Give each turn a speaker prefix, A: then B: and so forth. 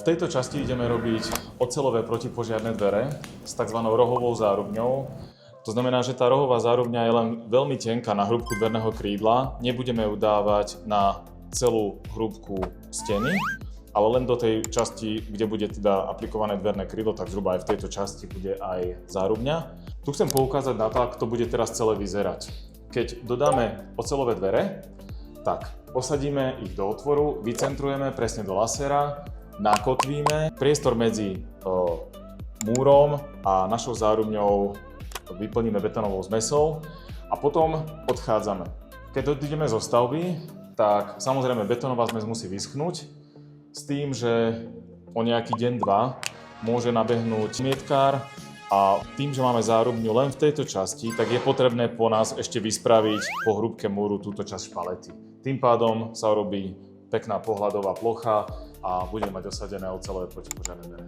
A: V tejto časti ideme robiť oceľové protipožiarne dvere s tzv. Rohovou zárubňou. To znamená, že tá rohová zárubňa je len veľmi tenká na hrúbku dverného krídla. Nebudeme ju dávať na celú hrúbku steny, ale len do tej časti, kde bude teda aplikované dverné krídlo, tak zhruba aj v tejto časti bude aj zárubňa. Tu chcem poukázať na to, ako to bude teraz celé vyzerať. Keď dodáme oceľové dvere, tak posadíme ich do otvoru, vycentrujeme presne do lasera, nakotvíme, priestor medzi múrom a našou zárubňou vyplníme betónovou zmesou a potom odchádzame. Keď odídeme zo stavby, tak samozrejme betónová zmes musí vyschnúť s tým, že o nejaký deň, dva môže nabehnúť smietkár a tým, že máme zárubňu len v tejto časti, tak je potrebné po nás ešte vyspraviť po hrúbke múru túto časť špalety. Tým pádom sa robí pekná pohľadová plocha a budeme mať osadené oceľové protipožiarne dvere.